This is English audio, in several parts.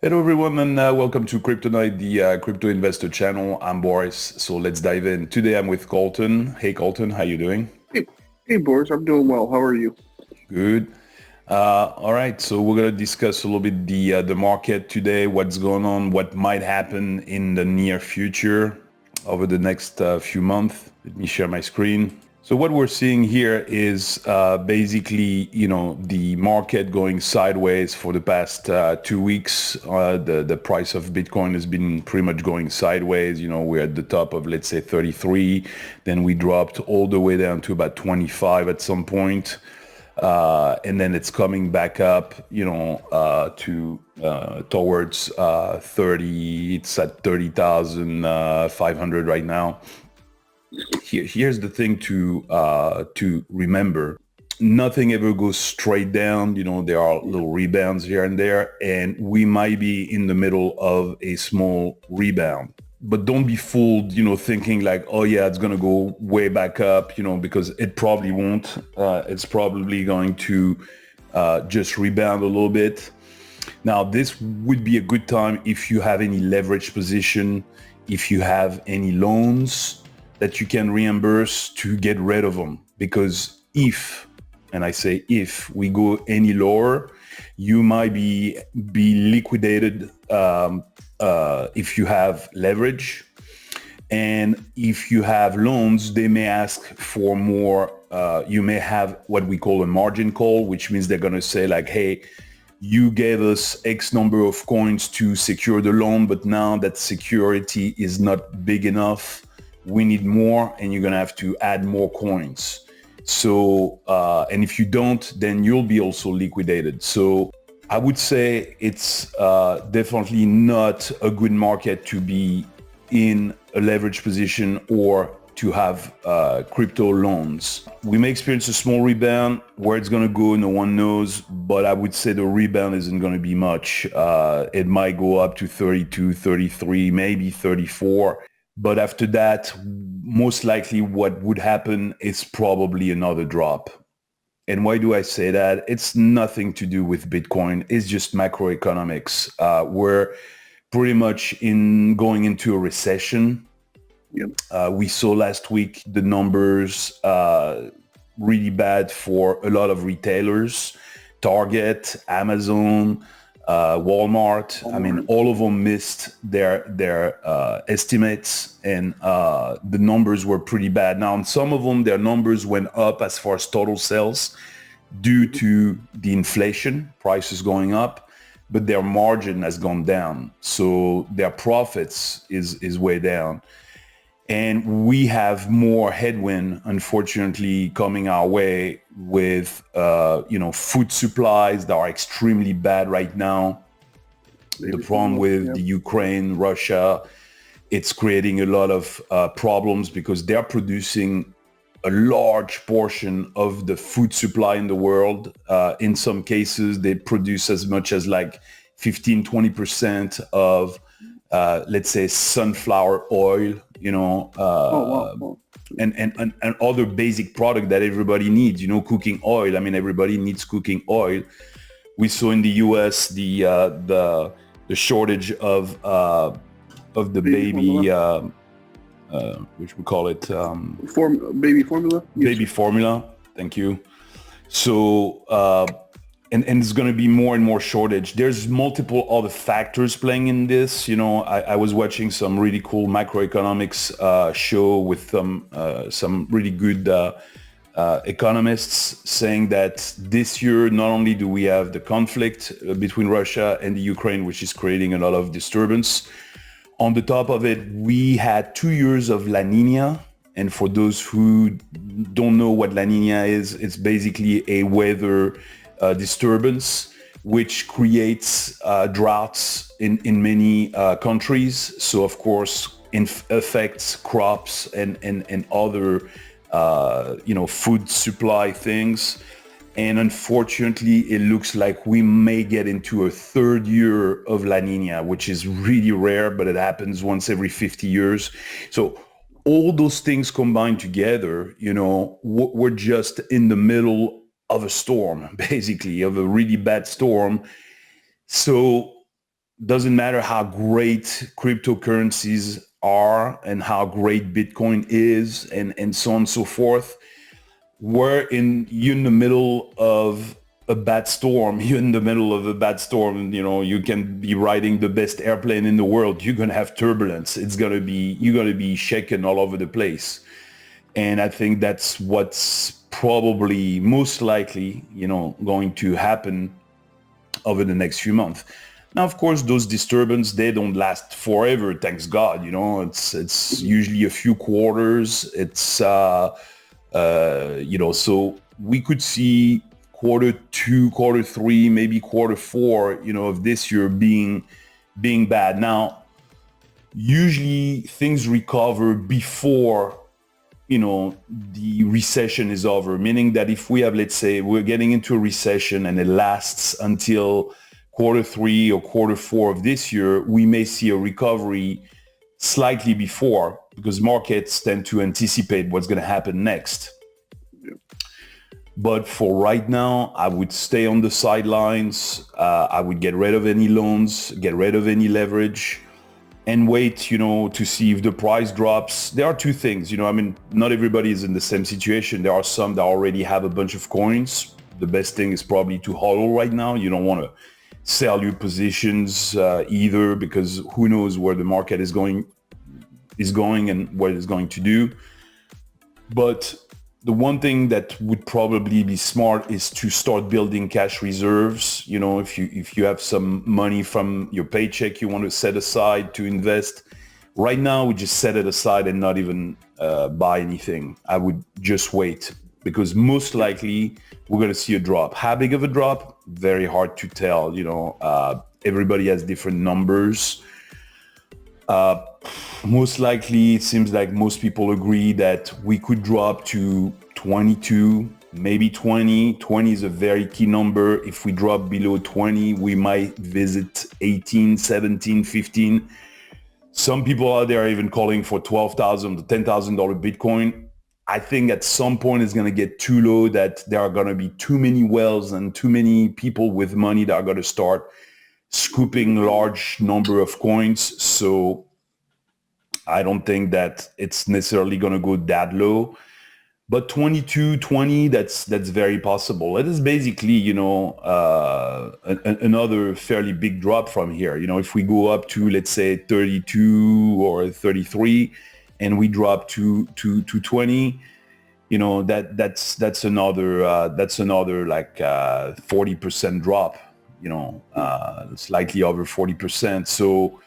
Hello everyone and welcome to Crypto Night, the crypto investor channel. I'm Boris, so let's dive in. Today I'm with Colton. Hey Colton, how you doing? Hey, hey, Boris, I'm doing well. How are you? Good. All right, so we're gonna discuss a little bit the market today, what's going on, what might happen in the near future over the next few months. Let me share my screen. So what we're seeing here is basically, the market going sideways for the past 2 weeks. The price of Bitcoin has been pretty much going sideways. We're at the top of, let's say, 33. Then we dropped all the way down to about 25 at some point. And then it's coming back up, to towards 30. It's at 30,500 right now. Here's the thing to remember. Nothing ever goes straight down. There are little rebounds here and there, and we might be in the middle of a small rebound. But don't be fooled, thinking like, oh yeah, it's going to go way back up, because it probably won't. It's probably going to just rebound a little bit. Now, this would be a good time if you have any leverage position, if you have any loans that you can reimburse to get rid of them. Because if, and I say if, we go any lower, you might be liquidated if you have leverage. And if you have loans, they may ask for more. You may have what we call a margin call, which means they're going to say like, hey, you gave us X number of coins to secure the loan, but now that security is not big enough. We need more, and you're going to have to add more coins. So, and if you don't, then you'll be also liquidated. So I would say it's definitely not a good market to be in a leverage position or to have crypto loans. We may experience a small rebound. Where it's going to go, no one knows, but I would say the rebound isn't going to be much. It might go up to 32, 33, maybe 34. But after that, most likely what would happen is probably another drop. And why do I say that? It's nothing to do with Bitcoin. It's just macroeconomics. We're pretty much going into a recession. Yep. We saw last week the numbers really bad for a lot of retailers. Target, Amazon, Walmart. I mean, all of them missed their estimates, and the numbers were pretty bad. Now, on some of them, their numbers went up as far as total sales due to the inflation, prices going up, but their margin has gone down. So their profits is way down. And we have more headwind, unfortunately, coming our way with, food supplies that are extremely bad right now. The problem with the Ukraine, Russia, it's creating a lot of problems because they're producing a large portion of the food supply in the world. In some cases, they produce as much as like 15, 20% of, let's say, sunflower oil, and other basic product that everybody needs, cooking oil. I mean, everybody needs cooking oil. We saw in the US the shortage of the baby, which we call it Baby formula. Baby formula. Thank you. So and it's going to be more and more shortage. There's multiple other factors playing in this. I was watching some really cool macroeconomics show with some really good economists saying that this year, not only do we have the conflict between Russia and the Ukraine, which is creating a lot of disturbance, on the top of it, we had 2 years of La Nina. And for those who don't know what La Nina is, it's basically a weather disturbance which creates droughts in many countries. So of course affects crops and other food supply things. And unfortunately, it looks like we may get into a third year of La Nina, which is really rare, but it happens once every 50 years. So all those things combined together, we're just in the middle of a storm, basically, of a really bad storm. So doesn't matter how great cryptocurrencies are and how great Bitcoin is and so on and so forth. You're in the middle of a bad storm. You're in the middle of a bad storm. You can be riding the best airplane in the world. You're going to have turbulence. You're going to be shaken all over the place. And I think that's what's probably most likely, going to happen over the next few months. Now, of course, those disturbances, they don't last forever, thanks God. It's usually a few quarters. So we could see Q2, Q3, maybe Q4, of this year being bad. Now, usually things recover before the recession is over, meaning that if we have, let's say, we're getting into a recession and it lasts until Q3 or Q4 of this year, we may see a recovery slightly before, because markets tend to anticipate what's going to happen next. But for right now, I would stay on the sidelines. I would get rid of any loans, get rid of any leverage, and wait, to see if the price drops. There are two things, not everybody is in the same situation. There are some that already have a bunch of coins. The best thing is probably to hodl right now. You don't want to sell your positions either, because who knows where the market is going and what it's going to do. But the one thing that would probably be smart is to start building cash reserves. If you have some money from your paycheck you want to set aside to invest, right now we just set it aside and not even buy anything. I would just wait, because most likely we're going to see a drop. How big of a drop? Very hard to tell. Everybody has different numbers. Most likely, it seems like most people agree that we could drop to 22, maybe 20. 20 is a very key number. If we drop below 20, we might visit 18, 17, 15. Some people out there are even calling for $12,000 to $10,000 Bitcoin. I think at some point it's going to get too low, that there are going to be too many whales and too many people with money that are going to start scooping large number of coins. So I don't think that it's necessarily going to go that low, but 22, 20, that's very possible. It is basically, another fairly big drop from here. If we go up to, let's say, 32 or 33 and we drop to 20, that's another like 40% drop, slightly over 40%. So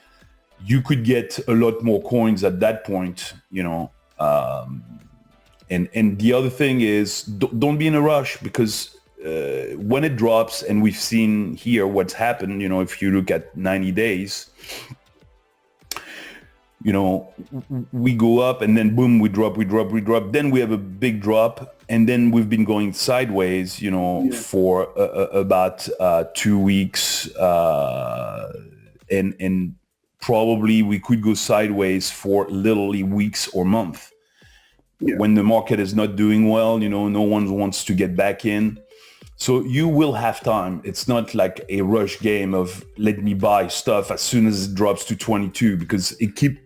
you could get a lot more coins at that point, and the other thing is, don't be in a rush, because when it drops, and we've seen here what's happened, if you look at 90 days, we go up and then boom, we drop, then we have a big drop, and then we've been going sideways, for about 2 weeks, and probably we could go sideways for literally weeks or months. Yeah. When the market is not doing well, no one wants to get back in. So you will have time. It's not like a rush game of let me buy stuff as soon as it drops to 22, because it can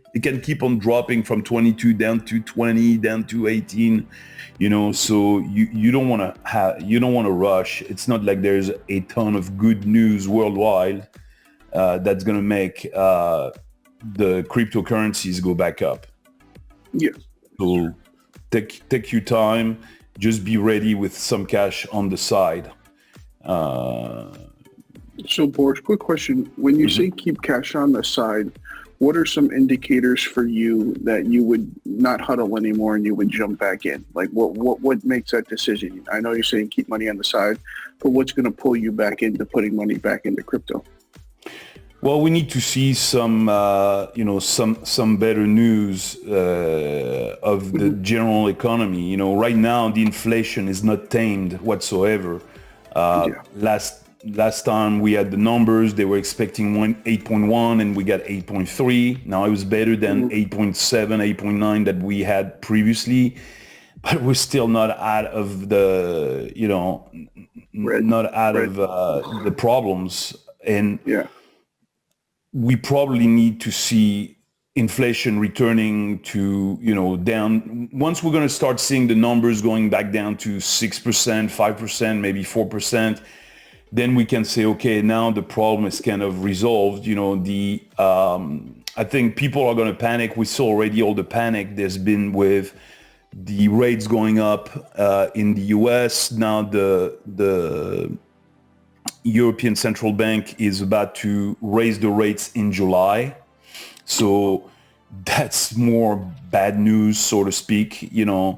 keep on dropping from 22 down to 20, down to 18, so you don't want to rush. It's not like there's a ton of good news worldwide that's going to make the cryptocurrencies go back up. Yes. So take your time. Just be ready with some cash on the side. So, Boris, quick question. When you say keep cash on the side, what are some indicators for you that you would not huddle anymore and you would jump back in? Like, what makes that decision? I know you're saying keep money on the side, but what's going to pull you back into putting money back into crypto? Well, we need to see some better news of the general economy. Right now the inflation is not tamed whatsoever. Last time we had the numbers, they were expecting 8.1 and we got 8.3. Now it was better than 8.7, 8.9 that we had previously, but we're still not out of the, the problems. And we probably need to see inflation returning to, down. Once we're going to start seeing the numbers going back down to 6%, 5%, maybe 4%, then we can say, okay, now the problem is kind of resolved. I think people are going to panic. We saw already all the panic there's been with the rates going up in the US. Now the European Central Bank is about to raise the rates in July. So that's more bad news, so to speak. We're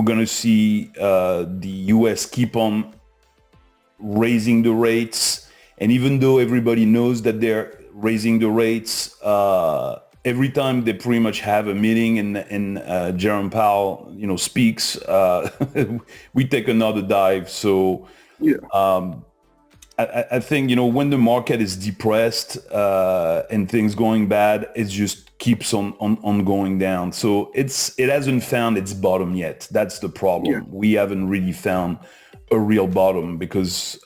going to see the US keep on raising the rates. And even though everybody knows that they're raising the rates, every time they pretty much have a meeting and Jerome Powell, speaks, we take another dive. So I think, when the market is depressed and things going bad, it just keeps on going down. So it hasn't found its bottom yet. That's the problem. Yeah. We haven't really found a real bottom because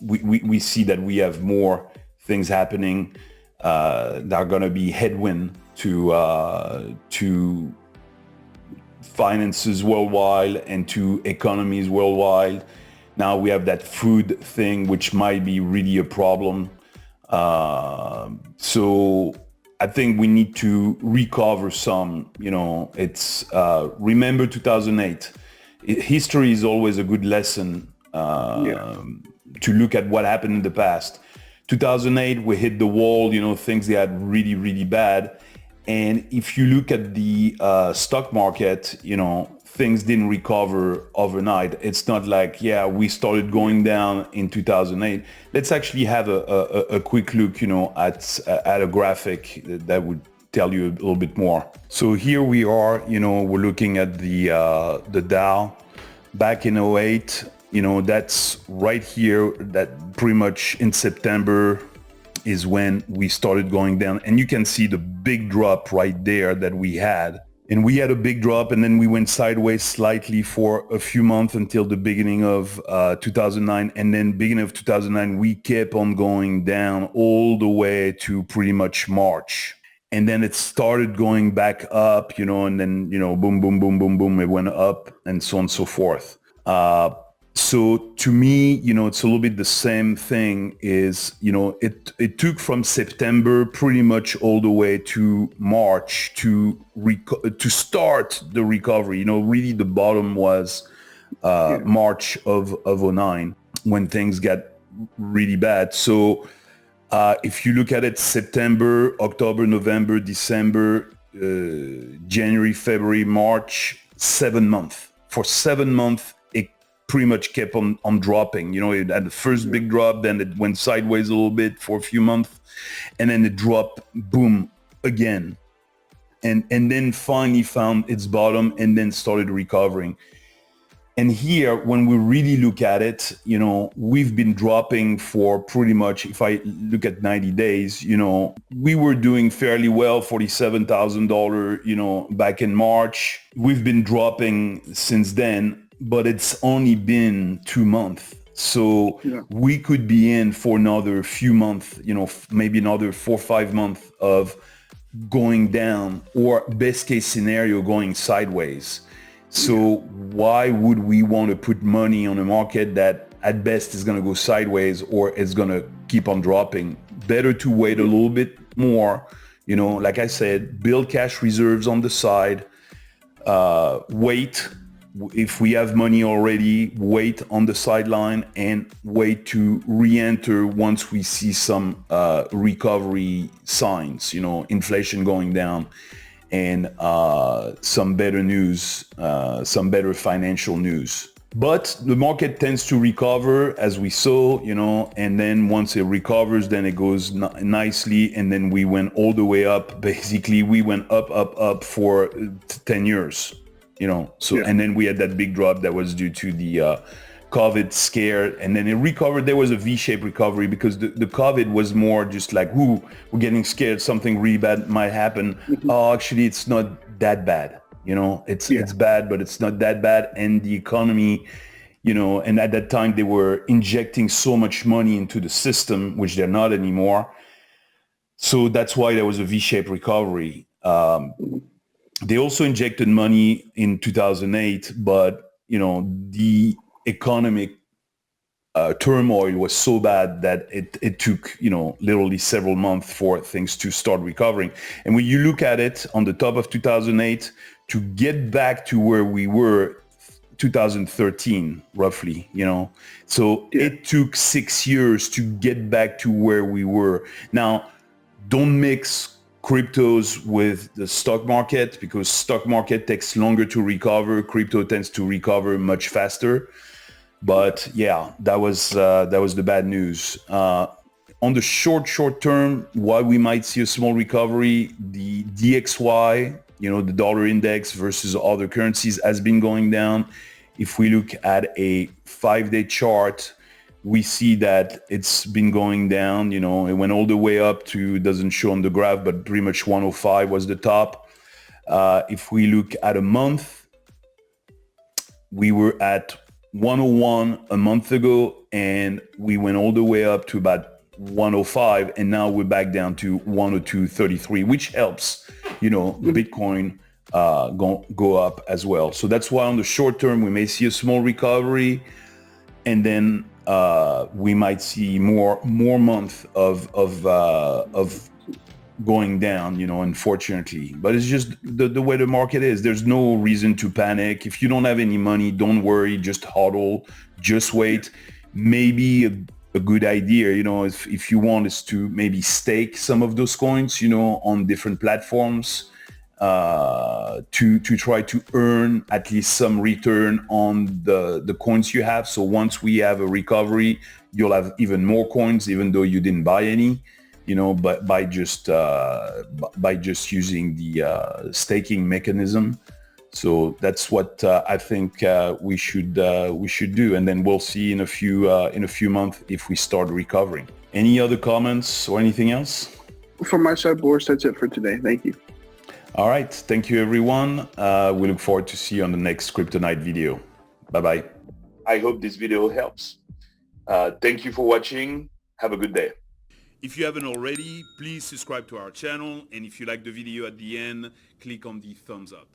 we see that we have more things happening that are going to be headwind to finances worldwide and to economies worldwide. Now we have that food thing, which might be really a problem. So I think we need to recover some, it's, remember 2008. History is always a good lesson to look at what happened in the past. 2008, we hit the wall, things they had really, really bad. And if you look at the stock market, things didn't recover overnight. It's not like, we started going down in 2008. Let's actually have a quick look, at a graphic that would tell you a little bit more. So here we are, we're looking at the Dow back in 2008. That's right here, that pretty much in September is when we started going down. And you can see the big drop right there that we had. And we had a big drop, and then we went sideways slightly for a few months until the beginning of 2009. And then beginning of 2009, we kept on going down all the way to pretty much March. And then it started going back up, and then, boom, boom, boom, boom, boom, it went up and so on and so forth. So to me, it's a little bit the same thing is, it took from September pretty much all the way to March to start the recovery. Really the bottom was March of 2009 when things got really bad. So if you look at it, September, October, November, December, January, February, March, 7 months. For 7 months, pretty much kept on dropping. It had the first big drop, then it went sideways a little bit for a few months, and then it dropped, boom, again. And then finally found its bottom and then started recovering. And here, when we really look at it, we've been dropping for pretty much, if I look at 90 days, we were doing fairly well, $47,000, back in March. We've been dropping since then, but it's only been 2 months. So we could be in for another few months, maybe another 4 or 5 months of going down, or best case scenario, going sideways. So why would we want to put money on a market that at best is going to go sideways or is going to keep on dropping? Better to wait a little bit more, like I said, build cash reserves on the side, wait. If we have money already, wait on the sideline and wait to re-enter once we see some recovery signs, inflation going down and some better news, some better financial news. But the market tends to recover, as we saw, and then once it recovers, then it goes nicely. And then we went all the way up. Basically, we went up for 10 years. And then we had that big drop that was due to the COVID scare, and then it recovered. There was a V-shaped recovery because the COVID was more just like, we're getting scared, something really bad might happen. Oh, actually, it's not that bad. It's bad, but it's not that bad. And the economy and at that time they were injecting so much money into the system, which they're not anymore. So that's why there was a V-shaped recovery. They also injected money in 2008, but the economic turmoil was so bad that it took literally several months for things to start recovering. And when you look at it on the top of 2008 to get back to where we were 2013 roughly, so it took 6 years to get back to where we were. Now, don't mix cryptos with the stock market, because stock market takes longer to recover. Crypto tends to recover much faster. But yeah, that was the bad news. On the short term, why we might see a small recovery, the DXY, the dollar index versus other currencies, has been going down. If we look at a 5-day chart, we see that it's been going down. It went all the way up to, doesn't show on the graph, but pretty much 105 was the top. If we look at a month, we were at 101 a month ago, and we went all the way up to about 105, and now we're back down to 102.33, which helps, Bitcoin go up as well. So that's why on the short term we may see a small recovery, and then we might see more months of going down, unfortunately. But it's just the way the market is. There's no reason to panic. If you don't have any money, don't worry, just hodl, just wait. Maybe a good idea, if you want, is to maybe stake some of those coins, on different platforms, to try to earn at least some return on the coins you have. So once we have a recovery, you'll have even more coins, even though you didn't buy any, but by just using the staking mechanism. So that's what I think we should do, and then we'll see in a few months if we start recovering. Any other comments or anything else? From my side, Boris, that's it for today. Thank you. All right. Thank you, everyone. We look forward to see you on the next Crypto Night video. Bye-bye. I hope this video helps. Thank you for watching. Have a good day. If you haven't already, please subscribe to our channel. And if you like the video at the end, click on the thumbs up.